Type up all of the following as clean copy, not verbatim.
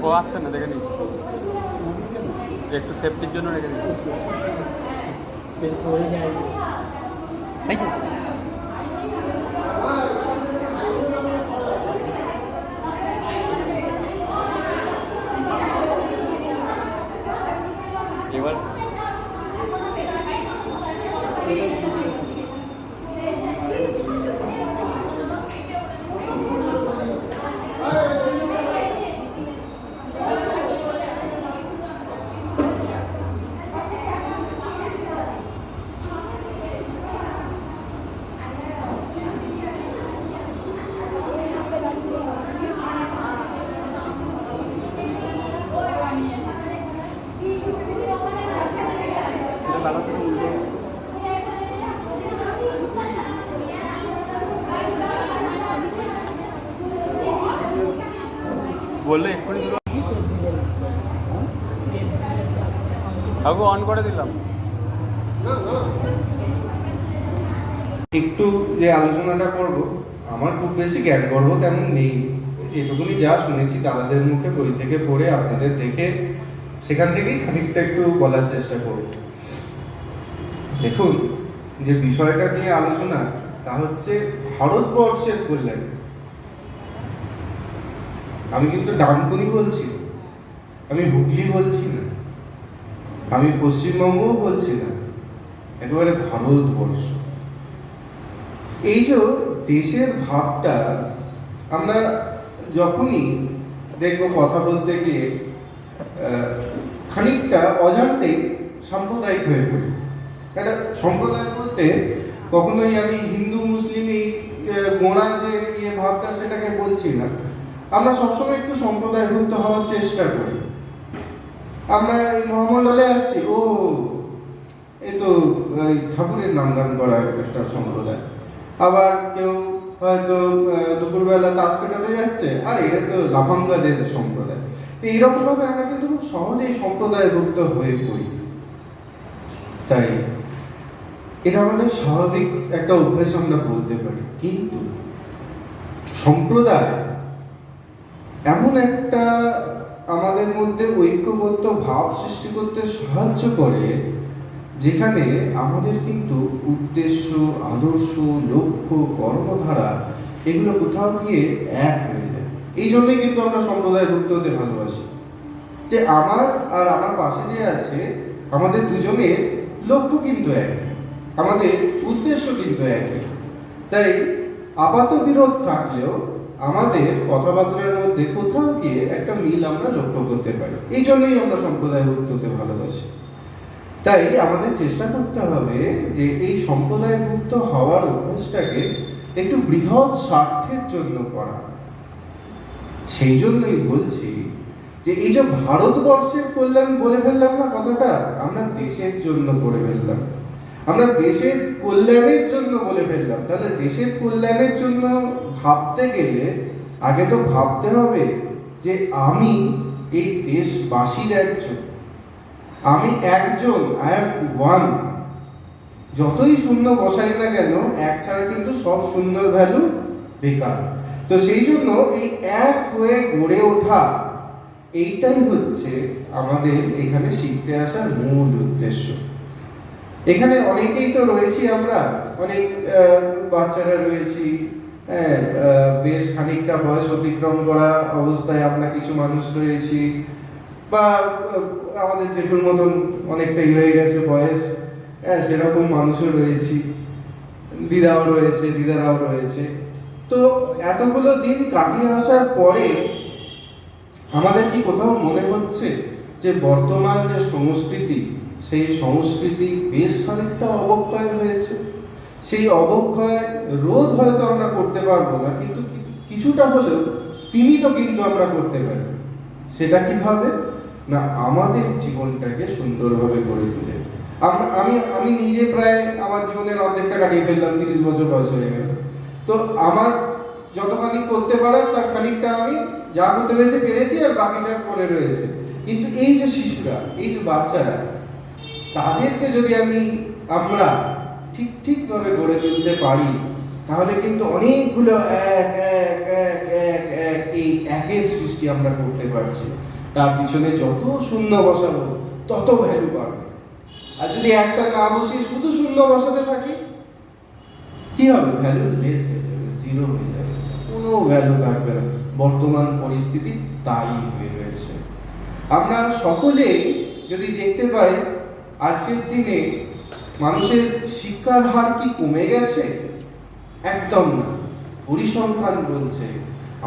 ও আসছে না, দেখে নিচ্ছি একটু সেফটির জন্য রেখে দিচ্ছি। এবার বললে এক্ষুনি শুরু আগু অন করে দিলাম। একটু যে আলোচনাটা করব, আমার খুব বেশি জ্ঞান গর্ব তেমন নেই, যেটুকুনি যা শুনেছি দাদাদের মুখে, বই থেকে পড়ে, আপনাদের দেখে, সেখান থেকেই খানিকটা একটু বলার চেষ্টা করব। দেখুন, যে বিষয়টা নিয়ে আলোচনা, তা হচ্ছে ভারতবর্ষের কল্যাণ। আমি কিন্তু ডানকুনি বলছি না, আমি হুগলি বলছি না, আমি পশ্চিমবঙ্গও বলছি না, একেবারে ভারতবর্ষ। এই যে দেশের ভাবটা আমরা যখনই দেখবো কথা বলতে গিয়ে খানিকটা অজান্তেই সাম্প্রদায়িক হয়ে পড়ি। একটা সম্প্রদায় বলতে কখনোই আমি হিন্দু মুসলিম এই গোড়া যে ভাবটা সেটাকে বলছি না। আমরা সবসময় একটু সম্প্রদায়ভুক্ত হওয়ার চেষ্টা করি। আমরা এই মহামণ্ডলে আসছি, ও এই তো ঠাকুরের নাম গান করার একটা সম্প্রদায়। আবার কেউ হয়তো দুপুরবেলা তাস কাটাতে যাচ্ছে, আর এটা তো লাফাঙ্গাদের সম্প্রদায়। এইরকম ভাবে আমরা কিন্তু খুব সহজেই সম্প্রদায়ভুক্ত হয়ে পড়ি। তাই এটা আমাদের স্বাভাবিক একটা অভ্যাস আমরা বলতে পারি। কিন্তু সম্প্রদায় এমন একটা আমাদের মধ্যে ঐক্যবদ্ধ ভাব সৃষ্টি করতে সাহায্য করে, যেখানে আমাদের কিন্তু উদ্দেশ্য, আদর্শ, লক্ষ্য, কর্মধারা এগুলো কোথাও গিয়ে এক হয়ে যায়। এই জন্যই কিন্তু আমরা সম্প্রদায়ভুক্ত হতে ভালোবাসি, যে আমার আর আমার পাশে যে আছে, আমাদের দুজনের লক্ষ্য কিন্তু এক, আমাদের উদ্দেশ্য কিন্তু এক। তাই আপাত বিরোধ থাকলেও আমাদের কথাবার্তার মধ্যে কোথাও গিয়ে একটা মিল আমরা লক্ষ্য করতে পারি। এই জন্যই আমরা সম্প্রদায়ভুক্ত হতে ভালোবাসি। তাই আমাদের চেষ্টা করতে হবে যে এই সম্প্রদায়ভুক্ত হওয়ার অভ্যাসটাকে একটু বৃহৎ স্বার্থের জন্য করা। সেই জন্যই বলছি যে এই যে ভারতবর্ষের কল্যাণ বলে ফেললাম না কথাটা, আমরা দেশের জন্য করে ফেললাম, আমরা দেশের কল্যাণের জন্য বলে ফেললাম। তাহলে দেশের কল্যাণের জন্য ভাবতে গেলে আগে তো ভাবতে হবে যে আমি এই দেশবাসীর একজন, আমি একজন, আই এম ওয়ান। যতই শূন্য বসাই না কেন, এক ছাড়া কিন্তু সব শূন্যর ভ্যালু বেকার। তো সেই জন্য এই এক হয়ে গড়ে ওঠা, এইটাই হচ্ছে আমাদের এখানে শিখতে আসার মূল উদ্দেশ্য। এখানে অনেকেই তো রয়েছি, আমরা অনেক বাচ্চারা রয়েছি, বেশ খানিকটা বয়স অতিক্রম করা অবস্থায় আমরা কিছু মানুষ রয়েছি, বা আমাদের জেঠুর মতন অনেকটাই হয়ে গেছে বয়স, সেরকম মানুষও রয়েছি, দিদাও রয়েছে, দিদারাও রয়েছে। তো এতগুলো দিন কাটিয়ে আসার পরে আমাদের কি কোথাও মনে হচ্ছে যে বর্তমান যে সংস্কৃতি, সেই সংস্কৃতি বেশ খানিকটা অবক্ষয় হয়েছে? সেই অবক্ষয় রোধ হয়তো আমরা করতে পারবো না, কিন্তু কিছুটা হলেও সীমিত কিন্তু আমরা করতে পারি। সেটা কিভাবে না, আমাদের জীবনটাকে সুন্দরভাবে গড়ে তুলে। আমি নিজে প্রায় আমার জীবনের অর্ধেকটা কাটিয়ে ফেললাম, 30 বছর বয়স হয়ে গেল। তো আমার যতখানি করতে পারার তার খানিকটা আমি যা করতে পেরেছি, আর বাকিটা পড়ে রয়েছে। কিন্তু এই যে শিশুরা, এই যে বাচ্চারা, তাদেরকে যদি আমরা ঠিক ভাবে গড়ে তুলতে পারি, তাহলে কিন্তু অনেকগুলো এক এক এক এক এক এই একের সৃষ্টি আমরা করতে পারছি, তার পিছনে যত শূন্য বসাবো তত ভ্যালু বাড়বে। আর যদি একটা না বসিয়ে শুধু শূন্য বসাতে থাকি, কি হবে? ভ্যালু লেস হয়ে যাবে, জিরো হয়ে যাবে, কোনো ভ্যালু থাকবে না। বর্তমান পরিস্থিতি তাই হয়ে রয়েছে। আমরা সকলেই যদি দেখতে পাই, আজকের দিনে মানুষের শিক্ষার হার কি কমে গেছে? একদম না। পরিসংখ্যান বলছে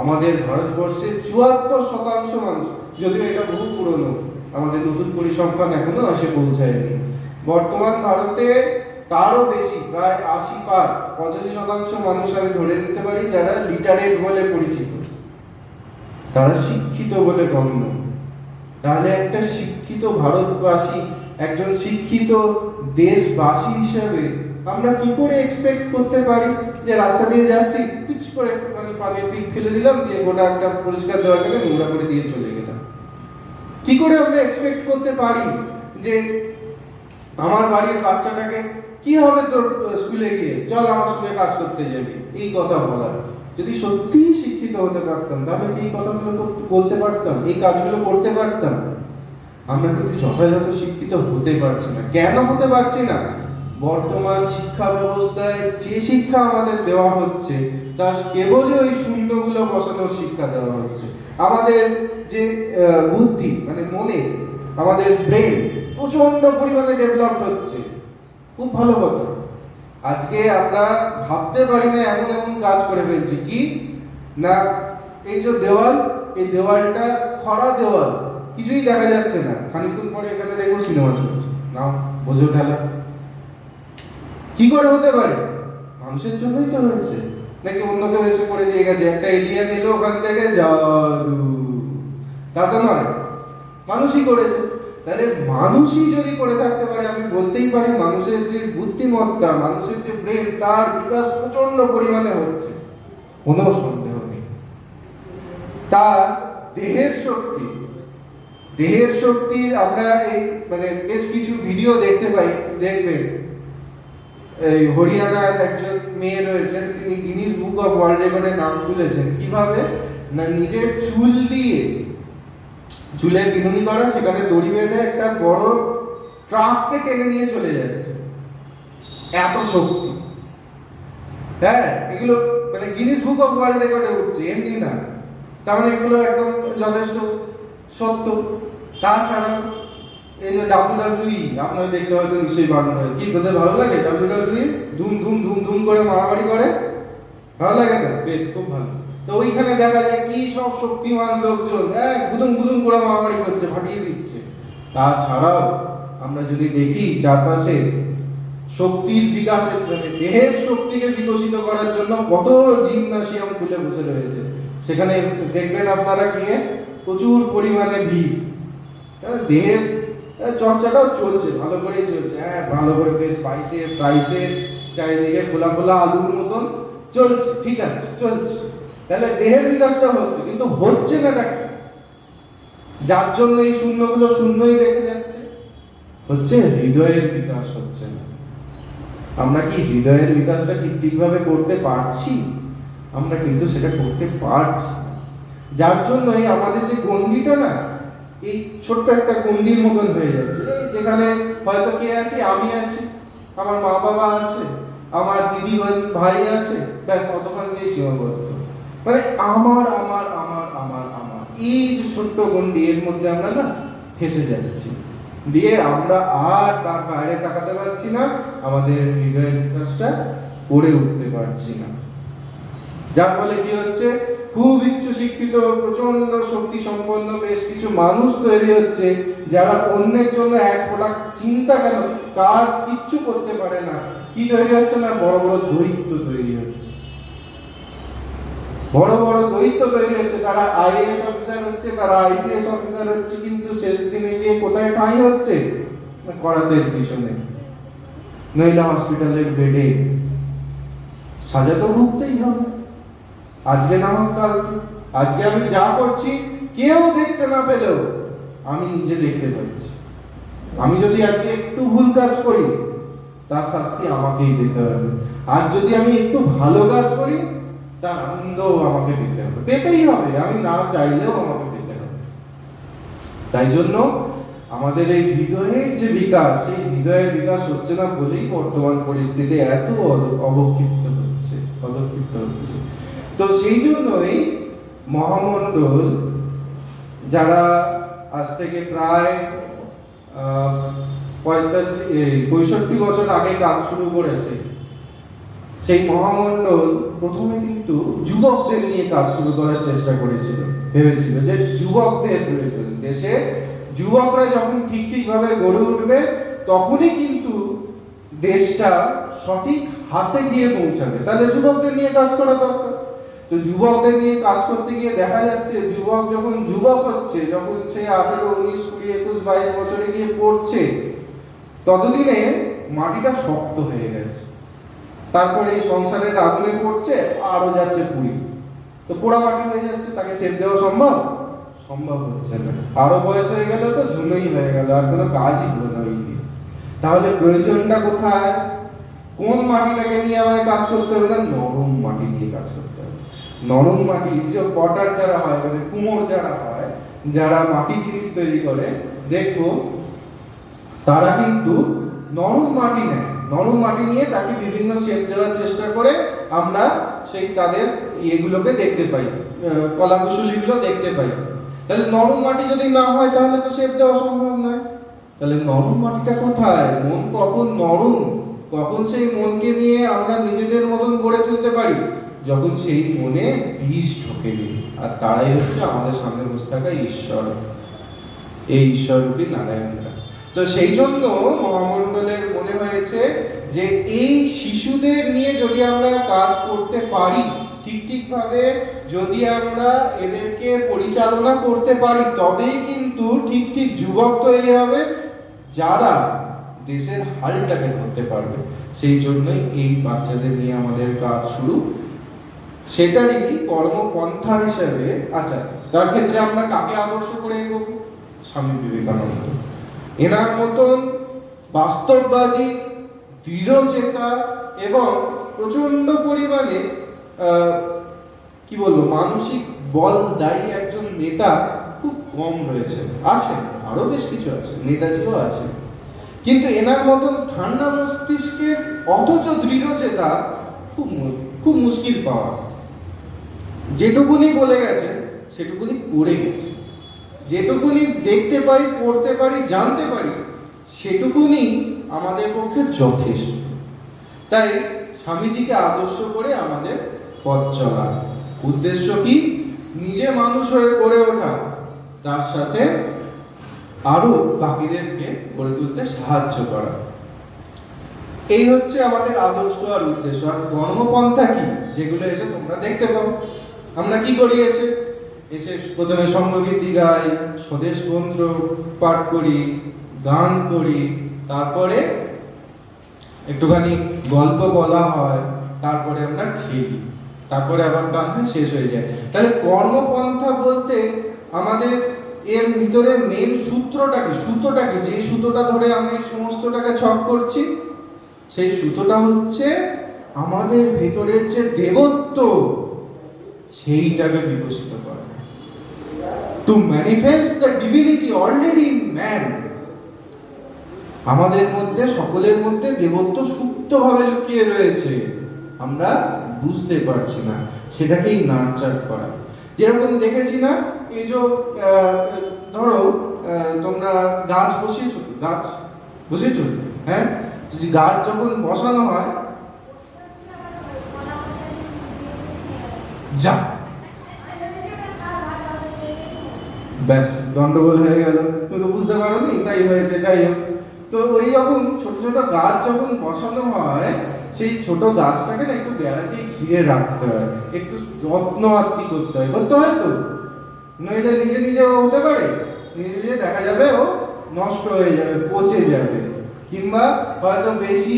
আমাদের ভারতবর্ষের ৭৪% মানুষ, যদিও এটা বহু পুরনো, আমাদের নতুন পরিসংখ্যান এখনো আসে পৌঁছায়নি, বর্তমান ভারতে তারও বেশি, প্রায় ৮০ পার, ৮৫% মানুষ আমি ধরে নিতে পারি যারা লিটারেট বলে পরিচিত, তারা শিক্ষিত বলে গণ্য। তাহলে একটা শিক্ষিত ভারতবাসী, একজন শিক্ষিত দেশবাসী হিসেবে আমরা কি করে এক্সপেক্ট করতে পারি যে রাস্তা দিয়ে যাচ্ছি, পিচ করে একটুখানি পানির পিক ফেলে দিলাম, দিয়ে গোটা একটা পরিষ্কার দেওয়া গেলে নোংরা করে দিয়ে চলে গেলাম? কি করে আমরা এক্সপেক্ট করতে পারি যে আমার বাড়ির বাচ্চাটাকে কি হবে তোর স্কুলে গিয়ে, চল আমার সঙ্গে কাজ করতে যাবি, এই কথা বলার? যদি সত্যিই শিক্ষিত হতে পারতাম তাহলে কি এই কথাগুলো বলতে পারতাম, এই কাজগুলো করতে পারতাম? আমরা কিন্তু যথাযথ শিক্ষিত হতে পারছি না। কেন হতে পারছি না? বর্তমান শিক্ষা ব্যবস্থায় যে শিক্ষা আমাদের দেওয়া হচ্ছে তা কেবলই ওই শূন্যগুলো বসানোর শিক্ষা দেওয়া হচ্ছে। আমাদের যে বুদ্ধি, মানে মনে, আমাদের ব্রেন প্রচন্ড পরিমাণে ডেভেলপ হচ্ছে, খুব ভালো কথা। আজকে আমরা ভাবতে পারি না এমন এমন কাজ করে ফেলছি, কি না এই যে দেওয়াল, এই দেওয়ালটা খরা দেওয়াল, কিছুই দেখা যাচ্ছে না, খানিকক্ষণ পরে এখানে দেখবো সিনেমা চলছে, না বোঝো খেলা। কি করে হতে পারে? মানুষের জন্যই তো হয়েছে, নাকি অন্য কেউ এসে করে দিয়ে গেছে, একটা এলিয়ান এলো ওখান থেকে, জাদু? তা তো নয়, মানুষই করেছে। তাহলে মানুষই যদি করে থাকতে পারে, আমি বলতেই পারি মানুষের যে বুদ্ধিমত্তা, মানুষের যে ব্রেন, তার বিকাশ প্রচন্ড পরিমাণে হচ্ছে, কোনো সন্দেহ নেই। তার দেহের শক্তি, দেহের শক্তি আমরা এই মানে বেশ কিছু ভিডিও দেখতে পাই, দেখবেন এই হরিয়ানার একজন মেয়ে রয়েছেন, তিনি গিনিস বুক অফ ওয়ার্ল্ড রেকর্ডে নাম তুলেছেন। কিভাবে না, নিজের চুল দিয়ে, চুলের বিনুনি করা, সেখানে দড়ি বেঁধে একটা বড় ট্রাককে টেনে নিয়ে চলে যাচ্ছে, এত শক্তি। হ্যাঁ, এগুলো মানে গিনিস বুক অফ ওয়ার্ল্ড রেকর্ডে উঠছে, এমনি না। তার মানে এগুলো একদম যথেষ্ট সত্য। তাছাড়া এই যে WWE, আপনারা দেখতে হয়তো নিশ্চয়ই বারণ করে, কি তোদের ভালো লাগে WWE? ধুম ধুম ধুম ধুম করে মারামারি করে, ভালো লাগে না? বেশ, খুব ভালো। তো ওইখানে দেখা যায় কি সব শক্তিমান লোকজন গুদুম গুদুম করে মারামারি করছে, ফাটিয়ে দিচ্ছে। তাছাড়াও আমরা যদি দেখি চারপাশে শক্তির বিকাশের জন্য, দেহের শক্তিকে বিকশিত করার জন্য কত জিমনাসিয়াম খুলে বসে রয়েছে, সেখানে দেখবেন আপনারা গিয়ে প্রচুর পরিমাণে ভিড়। দেহের চর্চাটাও চলছে, ভালো করেই চলছে, ভালো করে বেশ স্পাইসে ফ্রাইসে চারিদিকে খোলা খোলা আলুর মতন চলছে, ঠিক আছে চলছে। তাহলে দেহের বিকাশটা হচ্ছে, কিন্তু হচ্ছে না নাকি? যার জন্য এই শূন্যগুলো শূন্যই রেখে যাচ্ছে, হচ্ছে হৃদয়ের বিকাশ হচ্ছে না। আমরা কি হৃদয়ের বিকাশটা ঠিকভাবে করতে পারছি? আমরা কিন্তু সেটা করতে পারছি না। যার জন্যই আমাদের যে গণ্ডিটা না, এই ছোট্ট একটা গণ্ডির মতন হয়ে যাচ্ছে, যেখানে হয়তো কে আছে, আমি আছি, আমার মা বাবা আছে, আমার দিদি ভাই আছে, ব্যাস অতখানি দিয়ে সীমাবদ্ধ। মানে আমার আমার আমার আমার আমার এই যে ছোট্ট গণ্ডি, এর মধ্যে আমরা না ফেসে যাচ্ছি, দিয়ে আমরা আর তার বাইরে তাকাতে পারছি না, আমাদের হৃদয়ের বিকাশটা করে উঠতে পারছি না। যার ফলে কি হচ্ছে, খুব উচ্চ শিক্ষিত, প্রচন্ড শক্তি সম্পন্ন বেশ কিছু মানুষ তৈরি হচ্ছে, যারা অন্যের জন্য এক ফোঁটা চিন্তা কেন, কাজ কিচ্ছু করতে পারে না। কি তৈরি হচ্ছে না, বড় বড় দৈত্য তৈরি হচ্ছে, বড় বড় দৈত্য তৈরি হচ্ছে। তারা আইএএস অফিসার হচ্ছে, তারা আইপিএস অফিসার হচ্ছে, কিন্তু শেষ দিনে গিয়ে কোথায় ঠাঁই হচ্ছে, করাতের পিছনে, নইলে হসপিটালের বেডে। সাজা তো ভুগতেই হবে, আজকে না হোক কালকে। আজকে আমি যা করছি কেউ দেখতে না পেলেও আমি নিজে দেখতে পাচ্ছি। আমি যদি আজকে একটু ভুল কাজ করি, তার শাস্তি আমাকেই দিতে হবে। আর যদি আমি একটু ভালো কাজ করি, তার আনন্দ আমাকে পেতে হবে, পেতেই হবে, আমি না চাইলেও আমাকে পেতে হবে। তাই জন্য আমাদের এই হৃদয়ের যে বিকাশ, সেই হৃদয়ের বিকাশ হচ্ছে না বলেই বর্তমান পরিস্থিতি এত অবক্ষিপ্ত হচ্ছে। তো সেই জন্যই মহামণ্ডল যারা আজ থেকে প্রায় 65 বছর আগে কাজ শুরু করেছে, সেই মহামণ্ডল প্রথমে কিন্তু যুবকদের নিয়ে কাজ শুরু করার চেষ্টা করেছিল। ভেবেছিল যে যুবকদের প্রয়োজন, দেশে যুবকরা যখন ঠিকভাবে গড়ে উঠবে তখনই কিন্তু দেশটা সঠিক হাতে গিয়ে পৌঁছাবে। তাহলে যুবকদের নিয়ে কাজ করা দরকার। তো যুবকদের নিয়ে কাজ করতে গিয়ে দেখা যাচ্ছে যুবক যখন যুবক হচ্ছে, যখন সে 18, 19, 20, 21, 22 বছরে গিয়ে পড়ছে, ততদিনে মাটিটা শক্ত হয়ে গেছে। তারপরে এই সংসারের আগুনে পড়ছে, আরো যাচ্ছে পুড়ি, তো পোড়া মাটি হয়ে যাচ্ছে, তাকে সেচ দেওয়া সম্ভব হচ্ছে না। আরো বয়স হয়ে গেল তো ঝুলোই হয়ে গেল, আর কোনো কাজই হলো না। তাহলে প্রয়োজনটা কোথায়? কোন মাটিটাকে নিয়ে আমায় কাজ করতে হবে? না, নরম মাটি নিয়ে কাজ করতে হবে। নরম মাটি, যে পটার যারা হয়, মানে কুমোর যারা হয়, যারা মাটি জিনিস তৈরি করে, দেখো তারা কিন্তু নরম মাটি নেয়, নরম মাটি নিয়ে তাকে বিভিন্ন শেপ দেওয়ার চেষ্টা করে। আমরা সেই তাদের ইয়েগুলোকে দেখতে পাই, কলাকুশলীগুলো দেখতে পাই। তাহলে নরম মাটি যদি না হয় তাহলে তো শেপ দেওয়া সম্ভব নয়। তাহলে নরম মাটিটা কোথায়? মন কখন নরম, কখন সেই মনকে নিয়ে আমরা নিজেদের মতন গড়ে তুলতে পারি? যখন সেই মনে বীজ ঢোকে নি। আর তারাই হচ্ছে আমাদের সামনে বসে থাকা ঈশ্বর, এই ঈশ্বররূপী নারায়ণরা। তো সেই জন্য মহামণ্ডলের মনে হয়েছে যে এই শিশুদের নিয়ে যদি আমরা কাজ করতে পারি, ঠিকভাবে যদি আমরা এদেরকে পরিচালনা করতে পারি, তবেই কিন্তু ঠিক যুবক তৈরি হবে যারা দেশের হালটাকে ধরতে পারবে। সেই জন্যই এই বাচ্চাদের নিয়ে আমাদের কাজ শুরু। সেটারই কর্মপন্থা হিসেবে, আচ্ছা, তার ক্ষেত্রে আমরা কাকে আদর্শ করে এগোবো? স্বামী বিবেকানন্দ। এনার মতন বাস্তববাদী, দৃঢ়চেতা এবং প্রচন্ড পরিমাণে কি বলবো, মানসিক বলদায়ী একজন নেতা খুব কম রয়েছে। আছে, আরো বেশ কিছু আছে, নেতাজিও আছে, কিন্তু এনার মতন ঠান্ডা মস্তিষ্কের অথচ দৃঢ়চেতা খুব মুশকিল পাওয়া। যেটুকুনি বলে গেছে সেটুকুনি করে গেছে, যেটুকুনি দেখতে পারি, পড়তে পারি, জানতে পারি, সেটুকুনি আমাদের পক্ষে যথেষ্ট। তাই স্বামীজিকে আদর্শ করে আমাদের পথ চলা। উদ্দেশ্য কি? নিজে মানুষ হয়ে গড়ে ওঠা, তার সাথে আরো বাকিদেরকে গড়ে তুলতে সাহায্য করা। এই হচ্ছে আমাদের আদর্শ আর উদ্দেশ্য। আর কর্মপন্থা কি, যেগুলো এসে তোমরা দেখতে পাও। আমরা কি করি? এসে প্রথমে সঙ্গগীতি গাই, স্বদেশ মন্ত্র পাঠ করি, গান করি, তারপরে একটুখানি গল্প বলা হয়, তারপরে আমরা খেলি, তারপরে আবার গান শেষ হয়ে যায়। তাহলে কর্মপন্থা বলতে আমাদের এর ভিতরে মেন সুতোটাকে, যে সুতোটা ধরে আমি সমস্তটাকে ছক করছি, সেই সুতোটা হচ্ছে আমাদের ভেতরের যে দেবত্ব, সেইটাকে বিকশিত করা। Two manifest the divinity already in man. আমাদের মধ্যে, সকলের মধ্যে দেবত্ব সুপ্তভাবে লুকিয়ে রয়েছে, আমরা বুঝতে পারছি না, সেটাকেই নার্চার করা। যেরকম দেখেছি না, এই যে ধরো তোমরা গাছ বসিয়েছো, হ্যাঁ, গাছ যখন বসানো হয়, যা ব্যাস গন্ডগোল হয়ে গেল, তুমি তো বুঝতে পারোনি, তাই হয়েছে। যাই হোক, তো ওই রকম ছোট ছোট গাছ যখন বসানো হয়, সেই ছোট গাছটাকে না একটু বেড়াতে ঘিরে রাখতে হয়, একটু যত্ন আত্মি করতে হয় তো, নইলে নিজে হতে পারে, নিজে দেখা যাবে ও নষ্ট হয়ে যাবে, পচে যাবে, কিংবা হয়তো বেশি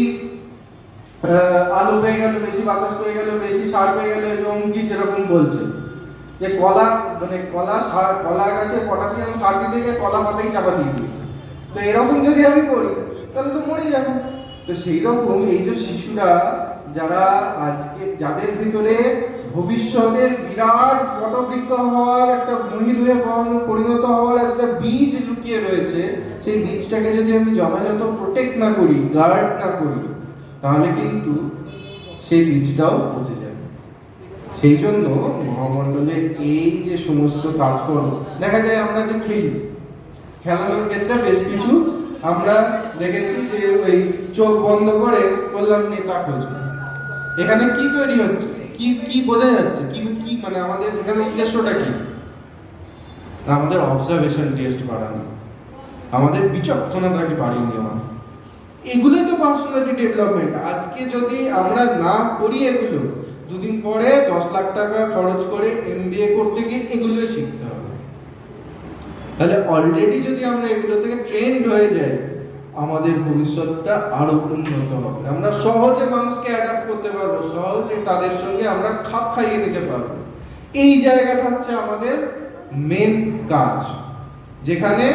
আলো পেয়ে গেল, বেশি বাতাস পেয়ে গেল, বেশি সার পেয়ে গেল। অঙ্কিত যেরকম বলছে যে কলা গাছে পটাশিয়াম সার দিতে গিয়ে কলা পাতাই চাপা দিয়ে দিয়েছে। তো এরকম যদি আমি করি তাহলে তো মরে যাবো। তো সেই রকম এই যে শিশুরা, যারা আজকে, যাদের ভিতরে ভবিষ্যতের বিরাট বটবৃক্ষ হওয়ার একটা মহিরুহে পরিণত হওয়ার একটা বীজ লুকিয়ে রয়েছে, সেই বীজটাকে যদি আমি যথাযথ প্রোটেক্ট না করি, গার্ড না করি, তাহলে কিন্তু সেই বীজটাও পচে যাবে। সেই জন্য মহামণ্ডলের এই যে সমস্ত কাজকর্ম দেখা যায়, আমরা যে খেলি, খেলানোর ক্ষেত্রে বেশ কিছু আমরা দেখেছি যে ওই চোখ বন্ধ করে বললাম নেতা খোঁজ, এখানে কি তৈরি হচ্ছে, কি কি বোঝা যাচ্ছে, কি কি মানে আমাদের এখানে উদ্দেশ্যটা কি? আমাদের অবজারভেশন টেস্ট বাড়ানো, আমাদের বিচক্ষণতাকে বাড়িয়ে নেওয়া, এগুলোই তো পার্সোনালিটি ডেভেলপমেন্ট। আজকে যদি আমরা না করি এগুলো, দুদিন পরে 10 লাখ টাকা খরচ করে MBA করতে গিয়ে এগুলোই শিখতে হবে। তাহলে অলরেডি যদি আমরা এগুলো থেকে ট্রেন্ড হয়ে যাই, আমাদের ভবিষ্যৎটা আরো উন্নত হবে। আমরা সহজে মানুষকে অ্যাডাপ্ট করতে পারবো, সহজে তাদের সঙ্গে আমরা খাপ খাইয়ে নিতে পারবো। এই জায়গাটা হচ্ছে আমাদের মেন কাজ, যেখানে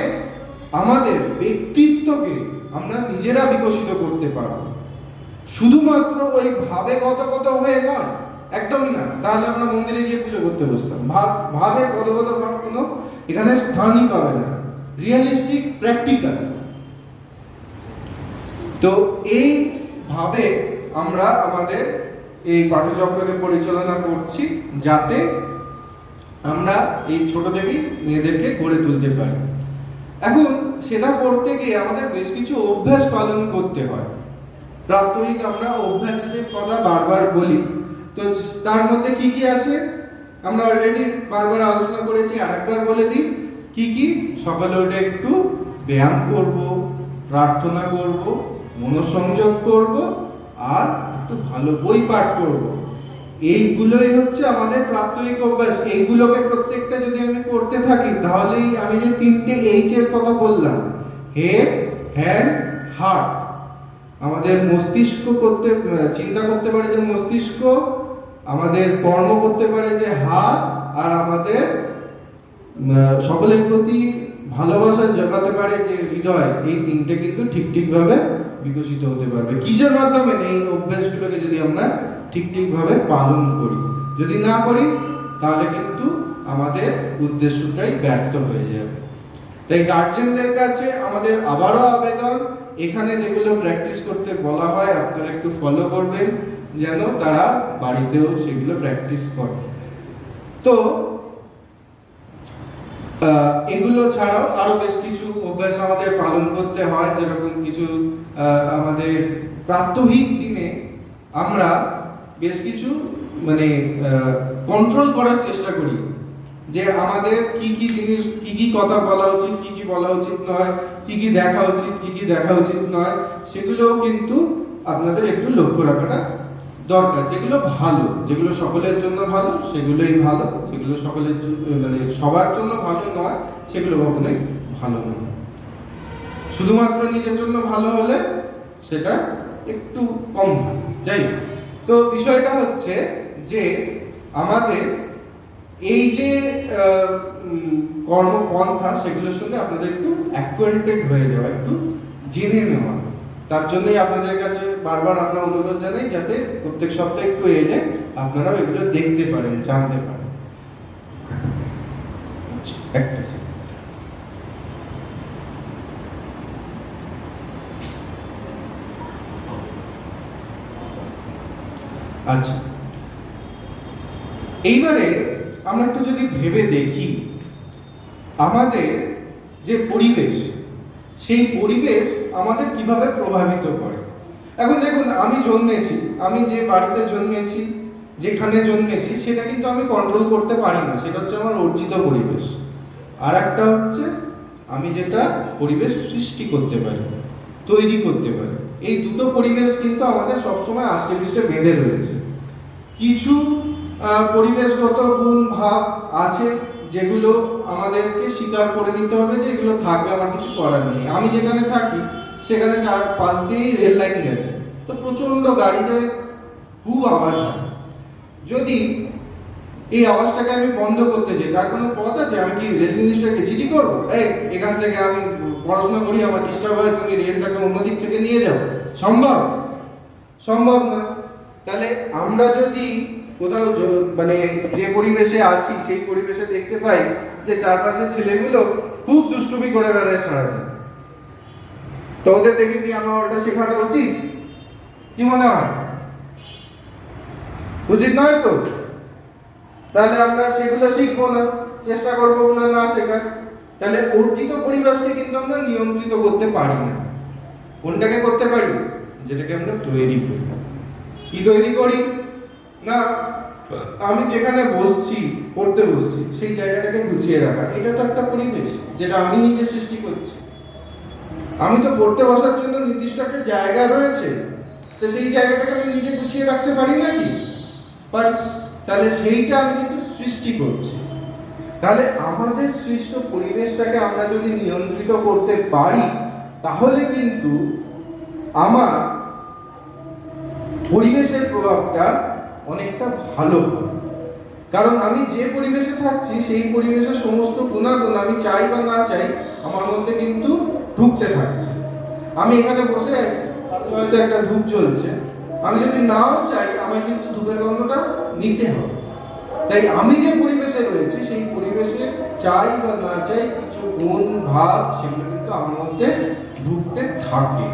আমাদের ব্যক্তিত্বকে আমরা নিজেরা বিকশিত করতে পারবো। শুধুমাত্র ওই ভাবে গত হয়ে নয়, একদমই না, তাহলে আমরা মন্দিরে গিয়ে পুজো করতে বসতাম। ভাবে গত কোনো এখানে স্থানই পাবে না। Realistic, practical. তো এই ভাবে আমরা আমাদের এই পাঠচক্রকে পরিচালনা করছি, যাতে আমরা এই ছোট দেবী মেয়েদেরকে গড়ে তুলতে পারি। এখন সেটা করতে গিয়ে আমাদের বেশ কিছু অভ্যাস পালন করতে হয়। প্রাত্যহিক আমরা অভ্যাসের কথা বারবার বলি, তো তার মধ্যে কি কি আছে আমরা অলরেডি বারবার আলোচনা করেছি, আরেকবার বলে দিই কি কি। সকালে উঠে একটু ব্যায়াম করব, প্রার্থনা করব, মনোসংযোগ করব, আর একটু ভালো বই পাঠ করব। এইগুলোই হচ্ছে আমাদের প্রাত্যহিক অভ্যাস। এইগুলোকে প্রত্যেকটা যদি আমি করতে থাকি, তাহলেই আমি যে 3টে H এর কথা বললাম, হেড, হ্যান্ড, হার্ট, আমাদের মস্তিষ্ক করতে চিন্তা করতে পারে যে মস্তিষ্ক, আমাদের কর্ম করতে পারে যে হাত, আর আমাদের সকলের প্রতি ভালোবাসা জোগাতে পারে যে হৃদয়। এই 3টে কিন্তু ঠিক ভাবে বিকশিত হতে পারবে কিসের মাধ্যমে? এই অভ্যাসগুলোকে যদি আমরা ঠিক ভাবে পালন করি। যদি না করি, তাহলে কিন্তু আমাদের উদ্দেশ্যটাই ব্যর্থ হয়ে যাবে। তাই গার্জেনদের কাছে আমাদের আবারও আবেদন, এখানে যেগুলো প্র্যাকটিস করতে বলা হয় আপনারা একটু ফলো করবেন, যেন তারা বাড়িতেও সেগুলো প্র্যাকটিস করে। তো এগুলো ছাড়াও আরো বেশ কিছু অভ্যাস আমাদের পালন করতে হয়, যেরকম কিছু আমাদের প্রাত্যহিক দিনে আমরা বেশ কিছু মানে কন্ট্রোল করার চেষ্টা করি, যে আমাদের কি কি জিনিস, কি কি কথা বলা উচিত, কি কি বলা উচিত নয়, কি কি দেখা উচিত, কি কি দেখা উচিত নয়, সেগুলোও কিন্তু আপনাদের একটু লক্ষ্য রাখাটা দরকার। যেগুলো ভালো, যেগুলো সকলের জন্য ভালো, সেগুলোই ভালো। যেগুলো সকলের জন্য মানে সবার জন্য ভালো নয়, সেগুলো কখনোই ভালো নয়। শুধুমাত্র নিজের জন্য ভালো হলে সেটা একটু কম ভালো। যাই হোক, তো বিষয়টা হচ্ছে যে আমাদের এই যে কর্মপন্থা, সেগুলোর সঙ্গে আপনাদের একটু অ্যাকোয়ান্টেড হয়ে যাওয়া, একটু জেনে নেওয়া। তার জন্যই আপনাদের কাছে বারবার আমরা অনুরোধ জানাই, যাতে প্রত্যেক সপ্তাহে একটু এলে আপনারাও এগুলো দেখতে পারেন, জানতে পারেন। একটা আচ্ছা, এইবারে আমরা একটু যদি ভেবে দেখি, আমাদের যে পরিবেশ, সেই পরিবেশ আমাদের কিভাবে প্রভাবিত করে। এখন দেখুন, আমি জন্মেছি, আমি যে বাড়িতে জন্মেছি, যেখানে জন্মেছি, সেটা কিন্তু আমি কন্ট্রোল করতে পারি না, সেটা হচ্ছে আমার অর্জিত পরিবেশ। আর একটা হচ্ছে আমি যেটা পরিবেশ সৃষ্টি করতে পারি, তৈরি করতে পারি। এই দুটো পরিবেশ কিন্তু আমাদের সবসময় আষ্টে পৃষ্ঠে বেঁধে রয়েছে। কিছু পরিবেশগত গুণ ভাব আছে, যেগুলো আমাদেরকে স্বীকার করে নিতে হবে যে এগুলো থাকবে, আমার কিছু করার নেই। আমি যেখানে থাকি সেখানে 4-5 দিয়েই রেল লাইন গেছে, তো প্রচন্ড গাড়িতে খুব আওয়াজ হয়। যদি এই আওয়াজটাকে আমি বন্ধ করতে চাই, তার কোনো পথ আছে? আমি কি রেল মিনিস্টারকে চিঠি করবো, এই এখান থেকে আমি পড়াশোনা করি, আমার ডিস্টার্ব হয়, তুমি রেলটাকে অন্যদিক থেকে নিয়ে যাও? সম্ভব? সম্ভব না। তাহলে আমরা যদি কোথাও মানে যে পরিবেশে আছি সেই পরিবেশে দেখতে পাই যে চারপাশের ছেলেগুলো খুব দুষ্টুমি করে বেড়ায় সারাদিন, তো ওদের দেখে কি আমার ওটা শেখাটা উচিত? কি মনে হয়? উচিত নয় তো? তাহলে আমরা সেগুলো শিখবো না, চেষ্টা করবো না শেখার। তাহলে অর্জিত পরিবেশকে কিন্তু আমরা নিয়ন্ত্রিত করতে পারি না। কোনটাকে করতে পারি? যেটাকে আমরা তৈরি করি। কি তৈরি করি? না, আমি যেখানে বসছি, পড়তে বসছি, সেই জায়গাটাকে গুছিয়ে রাখা। এটা তো একটা পরিবেশ যেটা আমি নিজে সৃষ্টি করছি। আমি তো পড়তে বসার জন্য নির্দিষ্ট একটা জায়গা রয়েছে, তো সেই জায়গাটাকে আমি নিজে গুছিয়ে রাখতে পারি নাকি? পারি। তাহলে সেইটা আমি কিন্তু সৃষ্টি করছি। তাহলে আমাদের সৃষ্ট পরিবেশটাকে আমরা যদি নিয়ন্ত্রিত করতে পারি, তাহলে কিন্তু আমার পরিবেশের প্রভাবটা অনেকটা ভালো হবে। কারণ আমি যে পরিবেশে থাকছি সেই পরিবেশের সমস্ত গুণাগুণ আমি চাই বা না চাই আমার মধ্যে কিন্তু ঢুকতে থাকছে। আমি এখানে বসে আছি, হয়তো একটা ধূপ জ্বলছে, আমি যদি নাও চাই আমায় কিন্তু ধূপের গন্ধটা নিতে হবে। তাই আমি যে পরিবেশে রয়েছি সেই পরিবেশে চাই বা না চাই কিছু গুণ ভাব সেগুলো কিন্তু আমার মধ্যে ঢুকতে থাকে।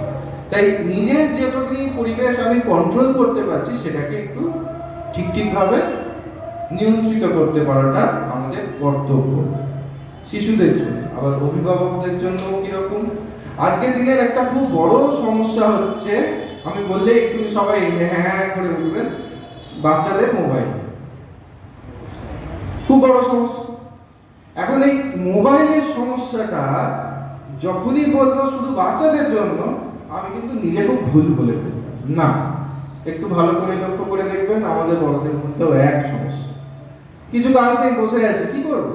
তাই নিজের যেটুকুনি পরিবেশ আমি কন্ট্রোল করতে পারছি সেটাকে একটু ঠিকভাবে নিয়ন্ত্রিত করতে পারাটা আমাদের কর্তব্য। শিশুদের জন্য, আবার অভিভাবকদের জন্য কিরকম? আজকের দিনের একটা খুব বড় সমস্যা হচ্ছে, আমি বললে একটু সবাই হ্যাঁ করে উঠবেন, বাচ্চাদের মোবাইল। খুব বড় সমস্যা। এখন এই মোবাইলের সমস্যাটা যখনই বলবো শুধু বাচ্চাদের জন্য, আমি কিন্তু নিজে খুব ভুল বলে ফেলবো না। একটু ভালো করে লক্ষ্য করে দেখবেন আমাদের বড়দের মধ্যেও এক সমস্যা। কিছু কারণে বসে আছে, কি করবো?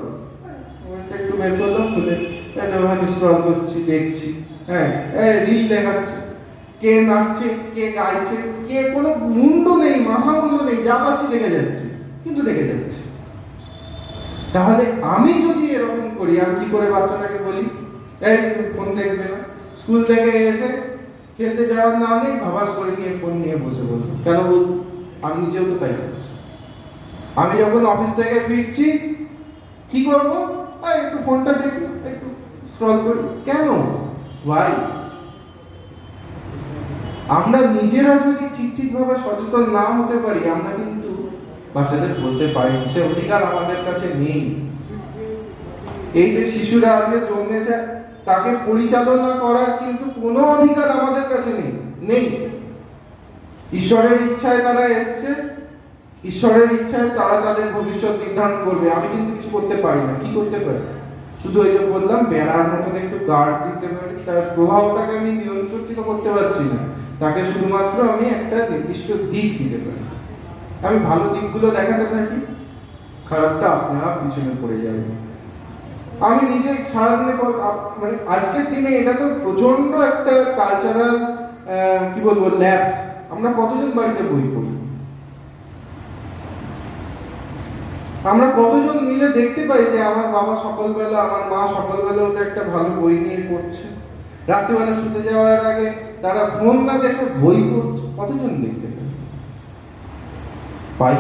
একটু বের করলাম, খুলে স্ক্রল করছি, দেখছি, হ্যাঁ রিল দেখাচ্ছে, কে নাচছে, কে গাইছে, কে কোনো মুন্ডু নেই, মাথা মুন্ডু নেই, যা পাচ্ছি দেখে যাচ্ছে, কিন্তু দেখে যাচ্ছে। তাহলে আমি যদি এরকম করি, আমি কি করে বাচ্চাটাকে বলি এই ফোন দেখবে না? স্কুল থেকে এসে খেলতে যাওয়ার নাম নেই, ভাবাস করে নিয়ে ফোন নিয়ে বসে বসে কেন বল? আমি নিজেও তো তাই করছি। আমি যখন অফিস থেকে ফিরছি কি করবো? একটু ফোনটা দেখি, একটু স্ক্রল করি। কেন? ওয়াই? আমরা নিজেরা যদি ঠিকভাবে সচেতন না হতে পারি, আমরা কিন্তু বাচ্চাদের বলতে পারি সে অধিকার আমাদের কাছে নেই। এই যে শিশুরা আজকে জন্মেছে, তাকে পরিচালনা করার কিন্তু কোনো অধিকার আমাদের কাছে নেই। ঈশ্বরের ইচ্ছায় তারা এসছে, ঈশ্বরের ইচ্ছায় তারা তাদের ভবিষ্যৎ নির্ধারণ করবে। আমি কিন্তু কিছু করতে পারি না। কি করতে পারি? শুধু এই যে বললাম বেড়ার মতন একটু গার্ড দিতে পারি, তার প্রভাবটাকে আমি নিয়ন্ত্রিত করতে পারছি না। তাকে শুধুমাত্র আমি একটা নির্দিষ্ট দিক দিতে পারি। আমি ভালো দিকগুলো দেখাতে থাকি, খারাপটা আপনি আপ পিছনে পড়ে যাবে। আমি নিজে সারাদিনে মানে আজকের দিনে এটা তো প্রচন্ড একটা কালচারাল কি বলবো ল্যাপস। আমরা কতজন বাড়িতে বই পড়ি? আমরা কতজন মিলে দেখতে পাই যে আমার বাবা সকালবেলা, আমার মা সকালবেলা ওটা একটা ভালো বই নিয়ে পড়ছে, রাত্রিবেলা শুতে যাওয়ার আগে তারা ফোন না দেখে বই পড়ছে? কতজন দেখতে পাই?